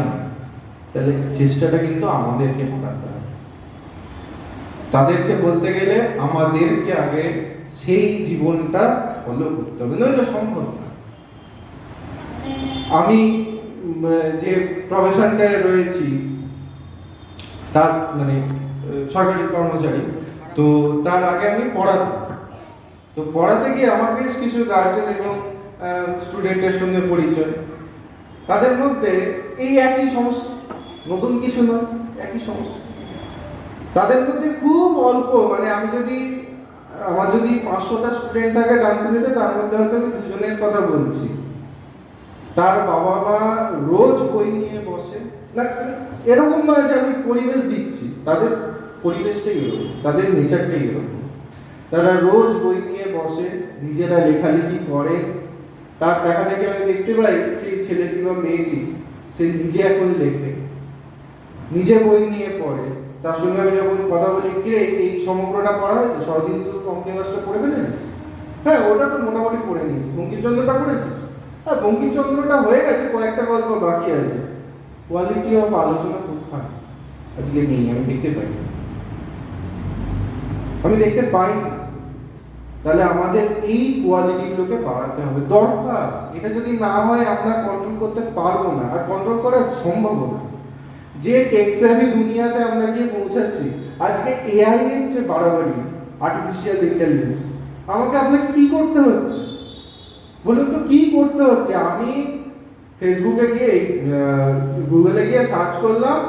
তাহলে চেষ্টাটা কিন্তু আমাদেরকে করতে হবে। তাদেরকে বলতে গেলে আমাদেরকে আগে সেই জীবনটা ফলো করতে হবে, নইলে সম্ভব না। আমি যে প্রফেশনটায় রয়েছি তার মানে সরকারি কর্মচারী, তো তার আগে আমি পড়াতাম। তো পড়াতে গিয়ে আমার বেশ কিছু গার্জেন এবং স্টুডেন্টের সঙ্গে পরিচয়। তাদের মধ্যে এই একই সমস্যা, নতুন কিছু নয়, একই সমস্যা। তাদের মধ্যে খুব অল্প, মানে আমি যদি আমার যদি 500টা স্টুডেন্ট থাকে ডানকুনিতে, তার মধ্যে হয়তো আমি দুজনের কথা বলছি। তার বাবা মা রোজ বই নিয়ে বসে, না এরকম নয় যে আমি পরিবেশ দিচ্ছি, তাদের পরিবেশটাই এরকম, তাদের নেচারটাই এরকম। তারা রোজ বই নিয়ে বসে, নিজেরা লেখালেখি করে। তার দেখা দেখে আমি দেখতে পাই সেই ছেলেটি বা মেয়েটি সে নিজে এখন লেখে, নিজে বই নিয়ে পড়ে। তার সঙ্গে আমি যখন কথা বলি, কিরে এই সমগ্রটা পড়া হয়েছে, শরদিন অঙ্কেবাসটা পড়ে ফেলেছিস? হ্যাঁ ওটা তো মোটামুটি পড়ে নিয়েছি। বঙ্কিমচন্দ্রটা পড়েছিস? হ্যাঁ বঙ্কিমচন্দ্রটা হয়ে গেছে, কয়েকটা গল্প বাকি আছে। কোয়ালিটি অফ আলোচনা কোথায় আজকে নেই, আমি দেখতে পাই না। তাহলে আমাদের এই কোয়ালিটিগুলোকে বাড়াতে হবে, দরকার। এটা যদি না হয় আমরা কন্ট্রোল করতে পারবো না, আর কন্ট্রোল করা সম্ভব না। যে টেক সেভি দুনিয়াতে আমরা গিয়ে পৌঁছাচ্ছি, আজকে এআই এর যে বাড়াবাড়ি, আর্টিফিশিয়াল ইন্টেলিজেন্স, আমাকে আপনাকে কি করতে হচ্ছে বলুন তো? কি করতে হচ্ছে? আমি ফেসবুকে গিয়ে গুগলে গিয়ে সার্চ করলাম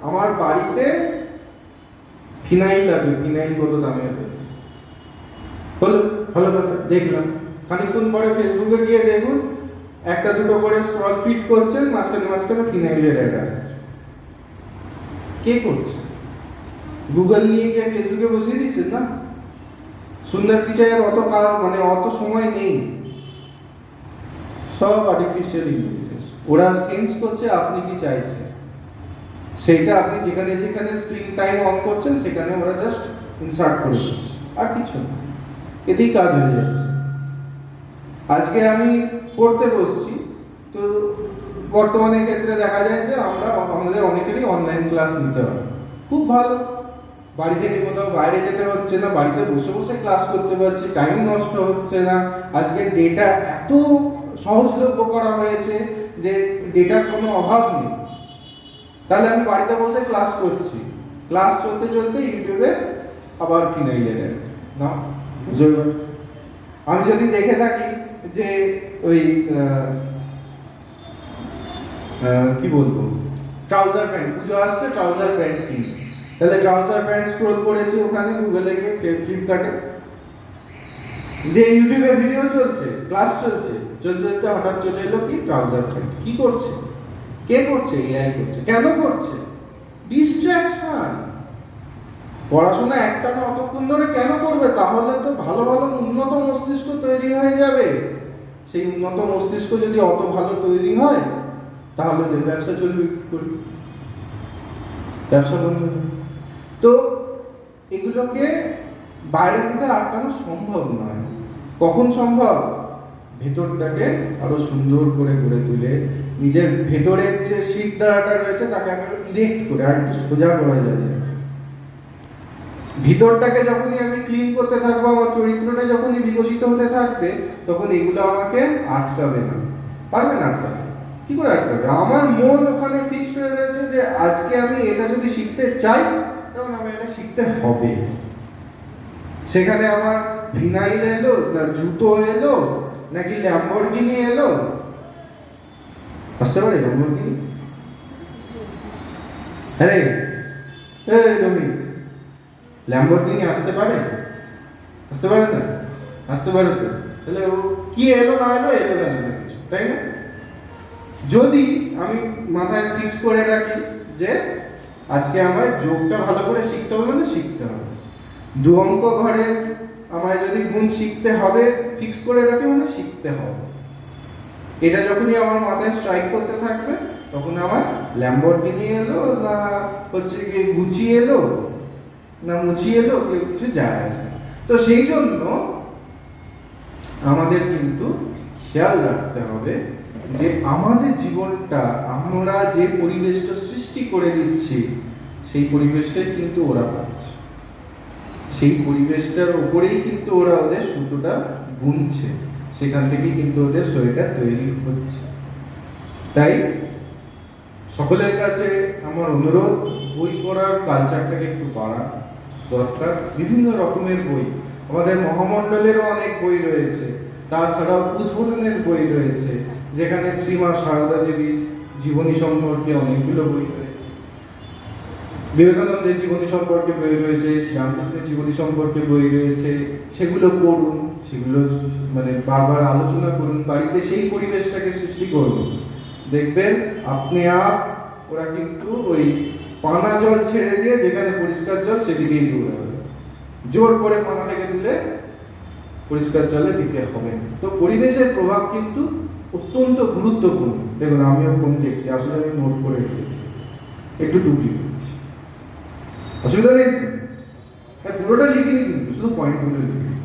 আমার বাড়িতে ফিনাইল লাগবে, ফিনাইল কত দামে হচ্ছে, হলো ভালো কথা, দেখলাম। খানিকক্ষণ পরে ফেসবুকে গিয়ে দেখুন একটা দুটো করে স্ক্রল ফিট করছেন, মাঝখানে ফিনাইলের অ্যাড আসছে। কে করছে? গুগল নিয়ে গিয়ে ফেসবুকে বসিয়ে দিচ্ছেন না? সুন্দর পিচাইয়ের অত সময় নেই, সব আর্টিফিশিয়াল ইন্টেলিজেন্স। ওরা সেন্স করছে আপনি কি চাইছেন, সেটা আপনি যেখানে যেখানে স্ক্রিন টাইম অন করছেন সেখানে ওরা জাস্ট ইনসার্ট করে দিচ্ছে, আর কিছু না। এতেই কাজ হয়ে যাচ্ছে। আজকে আমি পড়তে বসছি, তো বর্তমানে ক্ষেত্রে দেখা যায় যে আমাদের অনেকেরই অনলাইন ক্লাস নিতে হয়, খুব ভালো। বাড়ি থেকে কোথাও বাইরে যেতে হচ্ছে না, বাড়িতে বসে বসে ক্লাস করতে পারছি, টাইম নষ্ট হচ্ছে না। আজকে ডেটা এত সহজলভ্য করা হয়েছে যে ডেটার কোনো অভাব নেই। তাহলে আমি বাড়িতে বসে ক্লাস করছি, ক্লাস চলতে চলতে ইউটিউবে আবার ফিনাইলের না। আমি যদি দেখে থাকি যে ওই কি বলবো, ট্রাউজার প্যান্ট, পুজো আসছে, ট্রাউজার প্যান্ট কিনি, তাহলে ট্রাউজার প্যান্ট স্ক্রল করেছি ওখানে গুগলে গিয়ে, ফ্লিপকার্টে, যে ইউটিউবে ভিডিও চলছে, ক্লাস চলছে, চলতে চলতে হঠাৎ চলে এলো কি ট্রাউজার প্যান্ট। কি করছে? কে করছে? এআই করছে। কেন করছে? ডিস্ট্রাকশন। পড়াশোনা একটানা অতক্ষণ ধরে কেন করবে? তাহলে তো ভালো ভালো উন্নত মস্তিষ্ক তৈরি হয়ে যাবে। সেই উন্নত মস্তিষ্ক যদি অত ভালো তৈরি হয়, তাহলে ব্যবসা চলবে কি করে? ব্যবসা বন্ধ হবে। তো এগুলোকে বাইরে থেকে আটকানো সম্ভব নয়। কখন সম্ভব? ভেতরটাকে আরো সুন্দর করে গড়ে তুলে, নিজের ভেতরের যে শীত দ্বারাটা রয়েছে তাকে আরো ইরেক্ট করে, আর একটু সোজা করা যায়। ভিতরটাকে যখনই আমি ক্লিন করতে থাকবো, আমার চরিত্রটা যখনই বিকশিত হতে থাকবে, তখন এগুলো আমাকে আটকাবে না। পারবে না আটকাবে। কি করে আটকাবে? আমার মন ওখানে ফিক্সড হয়ে রয়েছে যে আজকে আমি এটা যদি শিখতে চাই, তখন আমি এটা শিখতে হবে। সেখানে আমার ভিনাইল এলো না জুতো এলো নাকি ল্যাম্বরগিনি এলো? আসতে পারে ল্যাম্বরগিনি? আরে রমিত, ল্যাম্বরগিনি আসতে পারে? আসতে পারে না? আসতে পারে তো। তাহলে ও কি এলো না এলো, এলো না কিছু, তাই না? যদি আমি মাথায় ফিক্স করে রাখি যে আজকে আমায় যোগটা ভালো করে শিখতে হবে, মানে শিখতে হবে। 2 অঙ্ক ঘরে আমায় যদি গুণ শিখতে হবে ফিক্স করে রাখি, মানে শিখতে হবে। এটা যখনই আমার মাথায় স্ট্রাইক করতে থাকবে, তখন আমার ল্যাম্বরগিনি এলো না হচ্ছে কি গুচি এলো না মুচি এলো, কিছু যায় আসে। তো সেই জন্য আমাদের কিন্তু খেয়াল রাখতে হবে যে আমাদের জীবনটা আমরা যে পরিবেশটা সৃষ্টি করে দিচ্ছি, সেই পরিবেশটাই কিন্তু ওরা পাচ্ছে। সেই পরিবেশটার উপরেই কিন্তু ওরা ওদের সুতোটা বুনছে, সেখান থেকেই কিন্তু ওদের সোয়েটার তৈরি হচ্ছে। তাই সকলের কাছে আমার অনুরোধ, বই পড়ার কালচারটাকে একটু বাড়া দরকার। বিভিন্ন রকমের বই, আমাদের মহামণ্ডলেরও অনেক বই রয়েছে, তাছাড়াও উদ্বোধনের বই রয়েছে, যেখানে শ্রীমা সারদা দেবীর জীবনী সম্পর্কে অনেকগুলো বই রয়েছে, বিবেকানন্দের জীবনী সম্পর্কে বই রয়েছে, শ্রীরামকৃষ্ণের জীবনী সম্পর্কে বই রয়েছে। সেগুলো পড়ুন, সেগুলো বারবার আলোচনা করুন, বাড়িতে সেই পরিবেশটাকে সৃষ্টি করুন। দেখবেন আপনি ওরা কিন্তু ওই পানা জল ছেড়ে দিয়ে যেখানে পরিষ্কার জল সেদিকেই দৌড়াবে। জোর করে পানা থেকে তুলে পরিষ্কার জলে দিতে হবে। তো পরিবেশের প্রভাব কিন্তু অত্যন্ত গুরুত্বপূর্ণ। দেখুন, আমিও ফোন দেখছি, আসলে আমি নোট করে রেখেছি, একটু টুকলি করছি, অসুবিধা নেই। পুরোটা লিখিনি কিন্তু, শুধু পয়েন্টগুলো লিখেছি।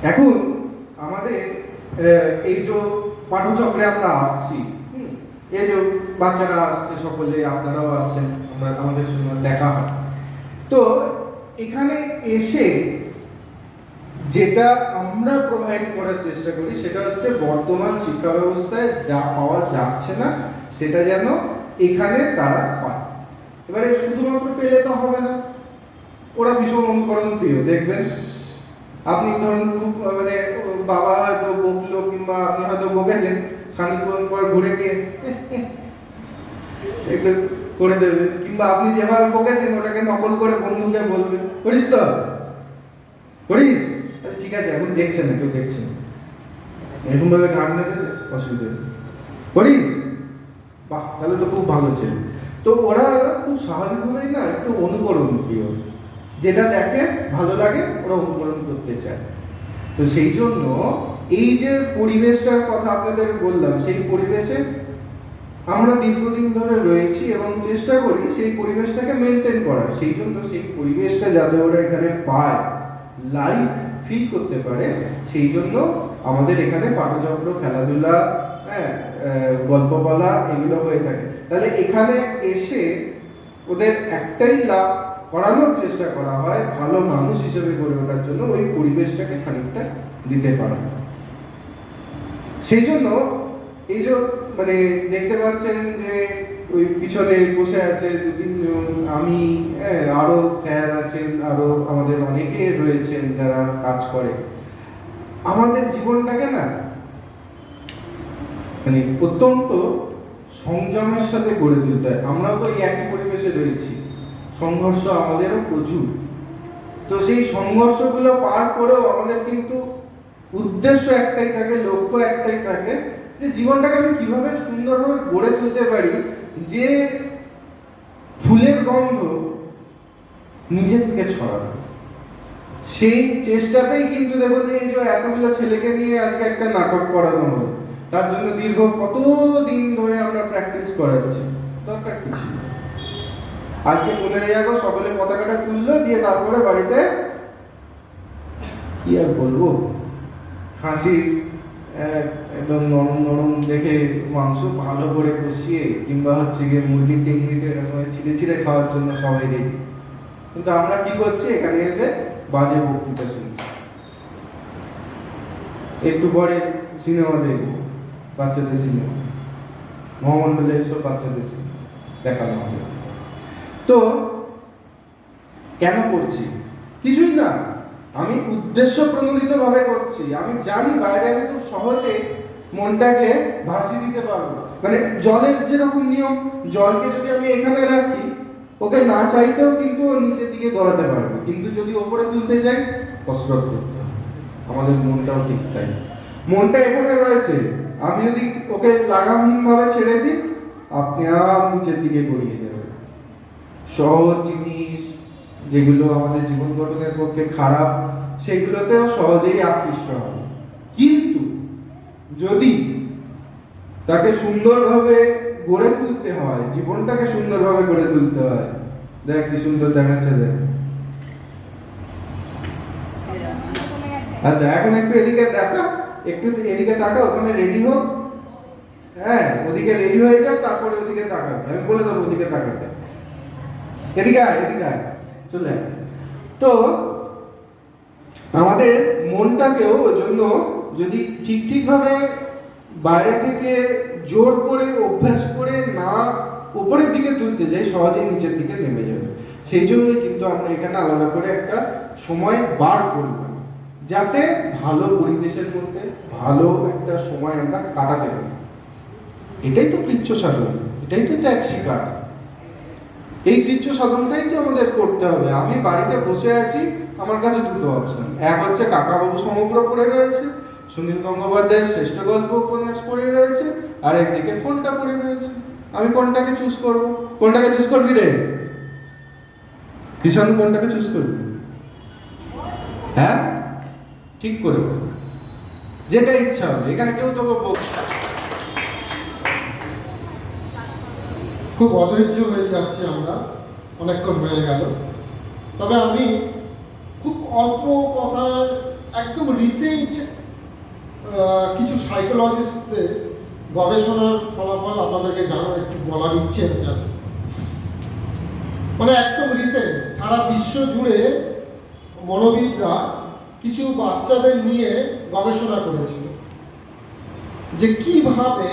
এখন আমাদের এই যে পাঠচক্রে আমরা আসছি, এই যে বাচ্চারা আসছে, সকলে আপনারাও আসছেন, আমাদের সঙ্গে দেখা হয়। তো এখানে এসে যেটা আমরা প্রোভাইড করার চেষ্টা করি সেটা হচ্ছে বর্তমান শিক্ষা ব্যবস্থায় যা পাওয়া যাচ্ছে না সেটা যেন এখানে তারা পায়। এবারে শুধুমাত্র পেলে তো হবে না, ওরা ভীষণ অনুকরণ প্রিয়। দেখবেন আপনি ধরুন খুব মানে বাবা হয়তো বকলো কিংবা আপনি হয়তো বকেছেন, খানিকক্ষণ পর ঘুরে গিয়ে একটু করে দেবে, কিংবা আপনি যেভাবে বকেছেন ওটাকে নকল করে বন্ধুকে বলবে, করিস তো, করিস, আচ্ছা ঠিক আছে এখন দেখছেন না, কেউ দেখছেন এরকম ভাবে ঘাট নেবে, অসুবিধা নেই, করিস, বাহ তাহলে তো খুব ভালো ছিল। তো ওরা খুব স্বাভাবিকভাবেই না একটু অনুকরণ প্রিয়, যেটা দেখে ভালো লাগে ওরা অনুকরণ করতে চায়। তো সেই জন্য এই যে পরিবেশটার কথা আপনাদের বললাম, সেই পরিবেশে আমরা দীর্ঘদিন ধরে রয়েছি এবং চেষ্টা করি সেই পরিবেশটাকে মেনটেন করার। সেই জন্য সেই পরিবেশটা যাতে ওরা এখানে পায়, লাইভ ফিল করতে পারে, সেই জন্য আমাদের এখানে পাঠচক্র, খেলাধুলা, গল্প বলা এগুলো হয়ে থাকে। তাহলে এখানে এসে ওদের একটাই লাভ করানোর চেষ্টা করা হয়, ভালো মানুষ হিসেবে গড়ে ওঠার জন্য ওই পরিবেশটাকে খানিকটা দিতে পারা। সেই জন্য এই যে মানে দেখতে পাচ্ছেন যে ওই পিছনে বসে আছে 2-3 জন, আমি, আরো স্যার আছেন, আরো আমাদের অনেকে রয়েছেন যারা কাজ করে। আমাদের জীবনটাকে না মানে অত্যন্ত সংযমের সাথে গড়ে তুলতে হয়। আমরাও তো এই একই পরিবেশে রয়েছি, সংঘর্ষ আমাদেরও প্রচুর। তো সেই সংঘর্ষগুলো পার করেও আমাদের কিন্তু উদ্দেশ্য একটাই থাকে, লক্ষ্য একটাই থাকে, যে জীবনটাকে আমি কিভাবে সুন্দরভাবে গড়ে তুলতে পারি, যে ফুলের গন্ধ নিজে থেকে ছড়াবে। সেই চেষ্টাতেই কিন্তু দেখুন এই যে এতগুলো ছেলেকে নিয়ে আজকে একটা নাটক করানো হলো, তার জন্য দীর্ঘ কতদিন ধরে আমরা প্র্যাকটিস করাচ্ছি, দরকার কি ছিল? আজকে 15 আগস্ট সকলে পতাকাটা তুললো, দিয়ে তারপরে বাড়িতে কি আর বলবো, খাসি একদম নরম নরম দেখে মাংস ভালো করে কষিয়ে, কিংবা হচ্ছে গিয়ে মুরগির টেংরিটা এরকম ছিঁড়ে ছিঁড়ে খাওয়ার জন্য সবাই রেডি। কিন্তু আমরা কি করছি, এখানে এসে বাজে বক্তৃতা শুনছি। একটু পরে সিনেমা দেখবো, বাচ্চাদের সিনেমা, মহামন্ডলের সব বাচ্চাদের সিনেমা দেখানো হবে। তো কেন করছি? কিছুই না, আমি উদ্দেশ্য প্রণোদিত ভাবে করছি। আমি জানি বাইরে আমি খুব সহজে মনটাকে ভাসিয়ে দিতে পারবো। মানে জলের যেরকম নিয়ম, জলকে যদি আমি এখানে রাখি, ওকে না চাইতেও কিন্তু ও নিচের দিকে গড়াতে পারবে, কিন্তু যদি ওপরে তুলতে যাই কসরত করতে হবে। আমাদের মনটাও ঠিক তাই, মনটা এখানে রয়েছে, আমি যদি ওকে লাগামহীন ভাবে ছেড়ে দিই, আপনি আর নিচের দিকে গড়িয়ে যাবে। সহজ জিনিস যেগুলো আমাদের জীবন গঠনের পক্ষে খারাপ, সেগুলোতেও সহজেই আকৃষ্ট হবে। কিন্তু যদি তাকে সুন্দরভাবে গড়ে তুলতে হয়, জীবনটাকে সুন্দরভাবে গড়ে তুলতে হয়, দেখ কি সুন্দর দেখাচ্ছে, দেখ। আচ্ছা এখন একটু এদিকে দেখা, একটু এদিকে তাকা, ওখানে রেডি হোক, ওদিকে রেডি হয়ে যাও, তারপরে ওদিকে তাকাবে, আমি বলে দেবো ওদিকে তাকাতে। এদিকে আয়, এদিকে আয়, চলে আয়। তো আমাদের মনটাকেও ওই জন্য যদি ঠিক ভাবে বাইরে থেকে জোর করে অভ্যাস করে না উপরের দিকে তুলতে যাই, সহজেই নিচের দিকে নেমে যাবে। সেই জন্যই কিন্তু আমরা এখানে আলাদা করে একটা সময় বার করলাম, যাতে ভালো পরিবেশের মধ্যে ভালো একটা সময় আমরা কাটাতে পারি। এটাই তো কৃচ্ছ সাধন, এটাই তো ত্যাগ শিকার। এই কৃচ্ছ সাধনটাই তো আমাদের করতে হবে। আমি বাড়িতে বসে আছি, আমার কাছে দুটো অপশন, এক হচ্ছে কাকাবাবু সমগ্র পড়ে রয়েছে, সুনীল গঙ্গোপাধ্যায়ের শ্রেষ্ঠ গল্প উপন্যাস পড়ে রয়েছে, আর একদিকে ফোনটা পড়ে রয়েছে। আমি কোনটাকে চুজ করব? কোনটাকে চুজ করবি রে কিষান? কোনটাকে চুজ করবি? হ্যাঁ ঠিক করে বল, যেটা ইচ্ছা হবে। এখানে কেউ তো খুব অধৈর্য হয়ে যাচ্ছি আমরা, অনেকক্ষণ হয়ে গেল। তবে আমি খুব অল্প কথার একদম রিসেন্ট কিছু সাইকোলজিস্টদের গবেষণার ফলাফল আপনাদেরকে জানার একটু বলার ইচ্ছে আছে। মানে একদম রিসেন্ট সারা বিশ্ব জুড়ে মনোবিদরা কিছু বাচ্চাদের নিয়ে গবেষণা করেছিল যে কিভাবে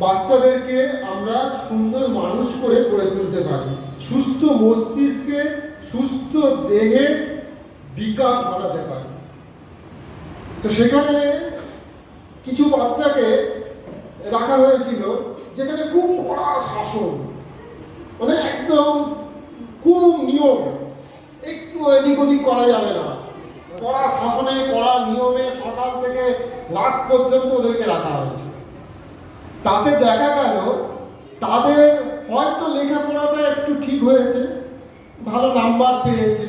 বাচ্চাদেরকে আমরা সুন্দর মানুষ করে গড়ে তুলতে পারি, সুস্থ মস্তিষ্কে সুস্থ দেহে বিকাশ ঘটাতে পারি। তো সেখানে কিছু বাচ্চাকে রাখা হয়েছিল যেখানে খুব কড়া শাসন, মানে একদম খুব নিয়ম, একটু এদিক ওদিক করা যাবে না, কড়া শাসনে কড়া নিয়মে সকাল থেকে রাত পর্যন্ত ওদেরকে রাখা হয়েছে। তাতে দেখা গেল তাদের হয়তো লেখাপড়াটা একটু ঠিক হয়েছে, ভালো নাম্বার পেয়েছে,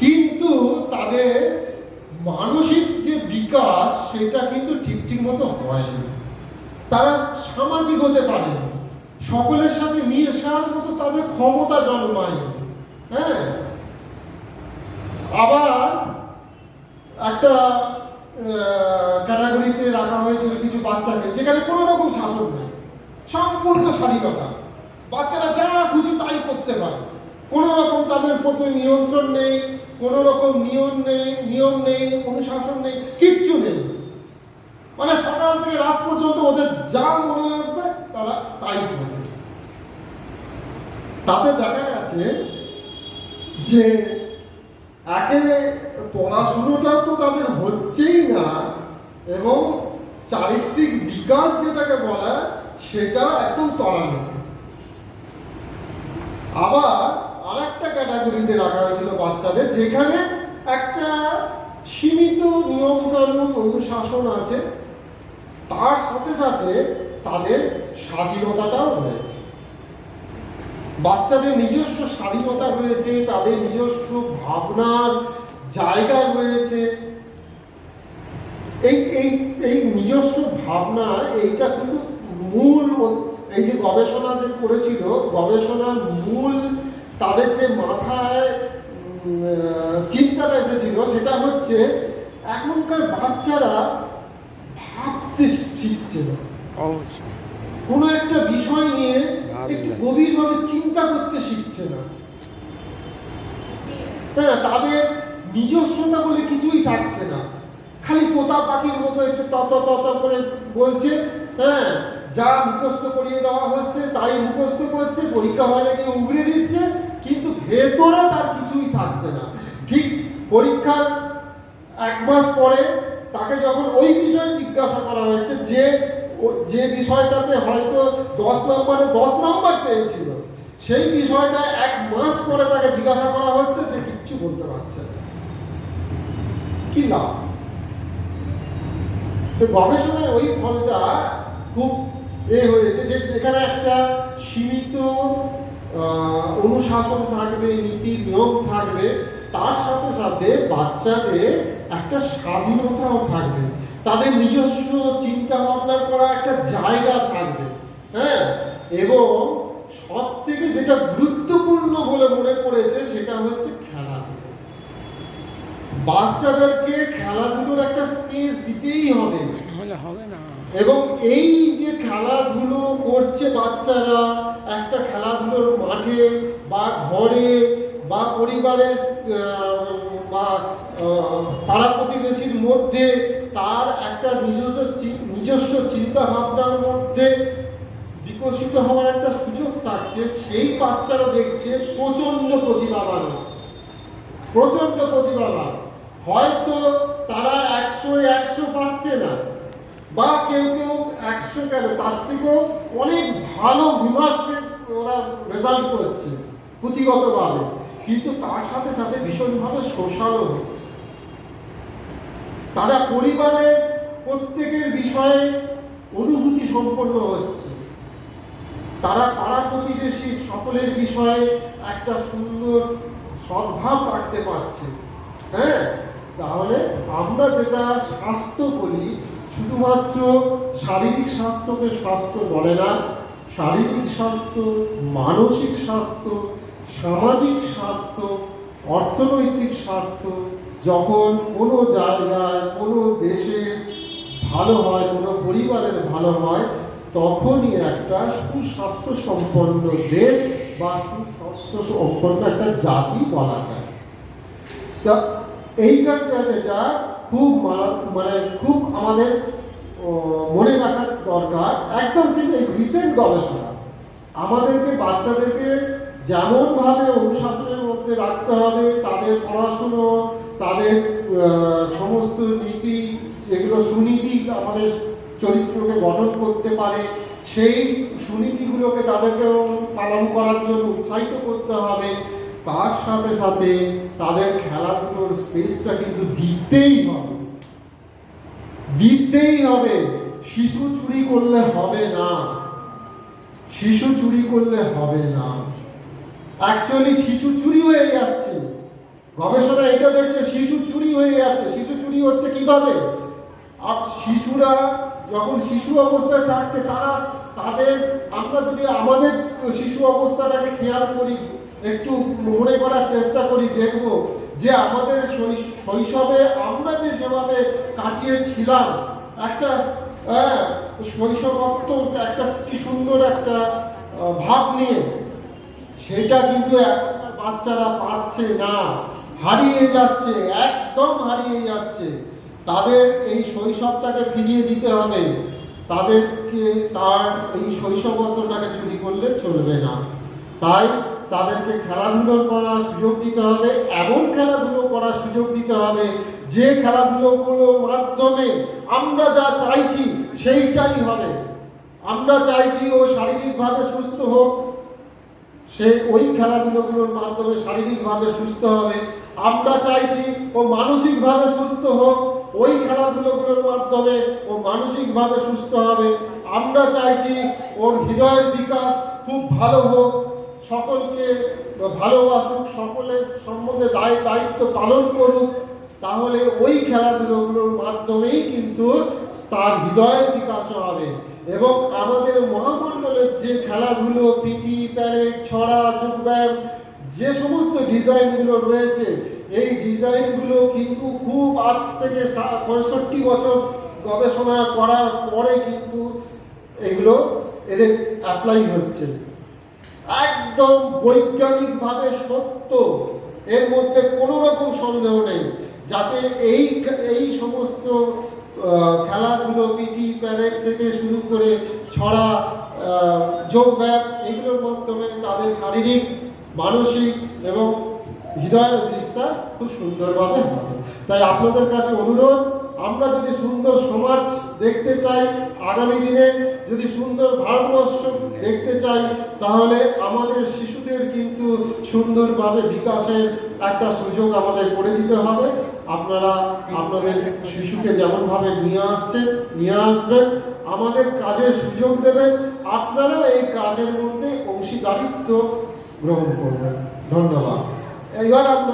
কিন্তু তাদের মানসিক যে বিকাশ সেটা কিন্তু ঠিক মতো হয়নি। তারা সামাজিক হতে পারেনি, সকলের সাথে মিশার মতো তাদের ক্ষমতা জন্মায়নি। হ্যাঁ, আবার একটা ক্যাটাগরিতে রাখা হয়েছিল কিছু বাচ্চাকে যেখানে কোনো রকম শাসন নেই, সম্পূর্ণ স্বাধীনতা, বাচ্চারা যা খুশি তাই করতে পারে, কোনো রকম তাদের প্রতি নিয়ন্ত্রণ নেই, কোনো রকম নিয়ম নেই, অনুশাসন নেই, কিচ্ছু নেই। মানে সকাল থেকে রাত পর্যন্ত ওদের যা মনে আসবে তারা তাই করবে। তাতে দেখা গেছে যে একে পড়াশুনোটাও তো তাদের হচ্ছেই না, এবং চারিত্রিক বিকাশ যেটাকে বলা সেটা একদম তলানো। আবার আরেকটা ক্যাটাগরিতে রাখা হয়েছিল বাচ্চাদের যেখানে একটা সীমিত নিয়ম কানুন অনুশাসন আছে, তার সাথে সাথে তাদের স্বাধীনতাটাও রয়েছে। বাচ্চাদের নিজস্ব স্বাধীনতা রয়েছে, তাদের নিজস্ব ভাবনার জায়গা রয়েছে। এই নিজস্ব ভাবনা এইটা কিন্তু মূল, এই যে গবেষণা যে করেছিল, গবেষণার মূল তাদের যে মাথায় চিন্তাটা এসেছিল সেটা হচ্ছে এখনকার বাচ্চারা ভাবতে শিখছে না, কোনো একটা বিষয় নিয়ে একটু গভীরভাবে চিন্তা করতে শিখছে না। হ্যাঁ, তাদের নিজস্বতা বলে কিছুই থাকছে না, খালি তোতা পাখির মতো একটু তত করে বলছে। হ্যাঁ, যা মুখস্থ করিয়ে দেওয়া হচ্ছে তাই মুখস্থ করছে, পরীক্ষা হলে গিয়ে উগড়ে দিচ্ছে, কিন্তু ভেতরে তার কিছুই থাকছে না। ঠিক পরীক্ষার 1 মাস পরে তাকে যখন ওই বিষয়ে জিজ্ঞাসা করা হয়েছে, যে বিষয়টাতে হয়তো 10 নম্বরে 10 নম্বর পেয়েছিল, সেই বিষয়টা 1 মাস পরে তাকে জিজ্ঞাসা করা হচ্ছে, সে কিচ্ছু বলতে পারছে না। কি লাভ? তো গবেষণার ওই ফলটা খুব হয়েছে যে এখানে একটা সীমিত অনুশাসন থাকবে, নীতি নিয়ম থাকবে, তার সাথে সাথে বাচ্চাদের একটা স্বাধীনতাও থাকবে, তাদের নিজস্ব চিন্তা ভাবনা করা একটা জায়গা থাকবে। হ্যাঁ, এবং সব থেকে যেটা গুরুত্বপূর্ণ বলে মনে করেছে সেটা হচ্ছে খেলাধুলো। বাচ্চাদেরকে খেলাধুলোর একটা স্পেস দিতেই হবে, হবে না। এবং এই যে খেলাধুলো করছে বাচ্চারা, একটা খেলাধুলোর মাঠে বা ঘরে বা পরিবারের বা পাড়া প্রতিবেশীর মধ্যে তার একটা নিজস্ব চিন্তা ভাবনার মধ্যে বিকশিত হওয়ার একটা সুযোগ থাকছে, সেই বাচ্চারা দেখছে প্রচন্ড প্রতিভাবান, প্রচন্ড প্রতিভাবান। হয়তো তারা 100 পাচ্ছে না, বা কেউ 100 কেন তার থেকেও অনেক ভালো বিমার্কে ওরা রেজাল্ট করেছে পুঁথিগতভাবে, কিন্তু তার সাথে সাথে ভীষণভাবে সোশ্যালও হচ্ছে। তারা পরিবারের প্রত্যেকের বিষয়ে অনুভূতি সম্পন্ন হচ্ছে, তারা পাড়া প্রতিবেশী সকলের বিষয়ে একটা সুন্দর সদ্ভাব রাখতে পারছে। হ্যাঁ, তাহলে আমরা যেটা স্বাস্থ্য বলি, শুধুমাত্র শারীরিক স্বাস্থ্যকে স্বাস্থ্য বলে না, শারীরিক স্বাস্থ্য, মানসিক স্বাস্থ্য, সামাজিক স্বাস্থ্য, অর্থনৈতিক স্বাস্থ্য, যখন কোনো জায়গায় কোনো দেশে ভালো হয়, কোনো পরিবারের ভালো হয়, তখনই একটা সুস্বাস্থ্য সম্পন্ন দেশ বা সুস্বাস্থ্য সম্পন্ন একটা জাতি বলা যায়। তা এইখানটা যেটা খুব মানে খুব আমাদের মনে রাখার দরকার, একদম কিন্তু এই রিসেন্ট গবেষণা আমাদেরকে বাচ্চাদেরকে যেমনভাবে অনুশাসনের মধ্যে রাখতে হবে, তাদের পড়াশুনো, তাদের সমস্ত নীতি, যেগুলো সুনীতি আমাদের চরিত্রকে গঠন করতে পারে, সেই সুনীতিগুলোকে তাদেরকে পালন করার জন্য উৎসাহিত করতে হবে। তার সাথে সাথে তাদের খেলাধুলোর স্পেসটা কিন্তু দিতেই হবে, দিতেই হবে। শিশু চুরি করলে হবে না, শিশু চুরি করলে হবে না। অ্যাকচুয়ালি শিশু চুরি হয়ে যাচ্ছে, গবেষণা এটা দেখছে শিশু চুরি হয়ে যাচ্ছে। শিশু চুরি হচ্ছে কিভাবে? আর শিশুরা যখন শিশু অবস্থায় থাকছে, আমরা যদি আমাদের শিশু অবস্থাটাকে খেয়াল করি, একটু মনে করার চেষ্টা করি, দেখব যে আমাদের শৈশবে আমরা যে সেভাবে কাটিয়েছিলাম, একটা শৈশবত্ব একটা কি সুন্দর একটা ভাব নিয়ে, সেটা কিন্তু এখনকার বাচ্চারা পাচ্ছে না, হারিয়ে যাচ্ছে, একদম হারিয়ে যাচ্ছে। তাদের এই শৈশবটাকে ফিরিয়ে দিতে হবে, তাদেরকে তার এই শৈশবত্বটাকে চুরি করলে চলবে না। তাই তাদেরকে খেলাধুলো করার সুযোগ দিতে হবে, এমন খেলাধুলো করার সুযোগ দিতে হবে যে খেলাধুলোগুলোর মাধ্যমে আমরা যা চাইছি সেইটাই হবে। আমরা চাইছি ও শারীরিকভাবে সুস্থ হোক, সে ওই খেলাধুলোগুলোর মাধ্যমে শারীরিকভাবে সুস্থ হবে। আমরা চাইছি ও মানসিকভাবে সুস্থ হোক, ওই খেলাধুলোগুলোর মাধ্যমে ও মানসিকভাবে সুস্থ হবে। আমরা চাইছি ওর হৃদয়ের বিকাশ খুব ভালো হোক, সকলকে ভালোবাসুক, সকলের সম্বন্ধে দায়িত্ব পালন করুক, তাহলে ওই খেলাধুলোগুলোর মাধ্যমেই কিন্তু তার হৃদয়ের বিকাশও হবে। এবং আমাদের মহামণ্ডলের যে খেলাধুলো, পিটি, প্যারেড, ছড়া, যোগব্যায়াম, যে সমস্ত ডিজাইনগুলো রয়েছে, এই ডিজাইনগুলো কিন্তু খুব আজ থেকে 65 বছর গবেষণা করার পরে কিন্তু এগুলো এদের অ্যাপ্লাই হচ্ছে। একদম বৈজ্ঞানিকভাবে সত্য, এর মধ্যে কোনো রকম সন্দেহ নেই। যাতে এই সমস্ত খেলাধুলো, পিটি, প্যারেড থেকে শুরু করে ছড়া, যোগব্যায়াম, এগুলোর মাধ্যমে তাদের শারীরিক, মানসিক এবং হৃদয়ের বিস্তার খুব সুন্দরভাবে হবে। তাই আপনাদের কাছে অনুরোধ, আমরা যদি সুন্দর সমাজ দেখতে চাই, আগামী দিনে যদি সুন্দর ভারতবর্ষ দেখতে চাই, তাহলে আমাদের শিশুদের কিন্তু সুন্দরভাবে বিকাশের একটা সুযোগ আমাদের করে দিতে হবে। আপনারা আপনাদের শিশুকে যেমনভাবে নিয়ে আসবেন, আমাদের কাজের সুযোগ দেবেন, আপনারা এই কাজের মধ্যে অংশীদারিত্ব গ্রহণ করবেন। ধন্যবাদ। এবার আমরা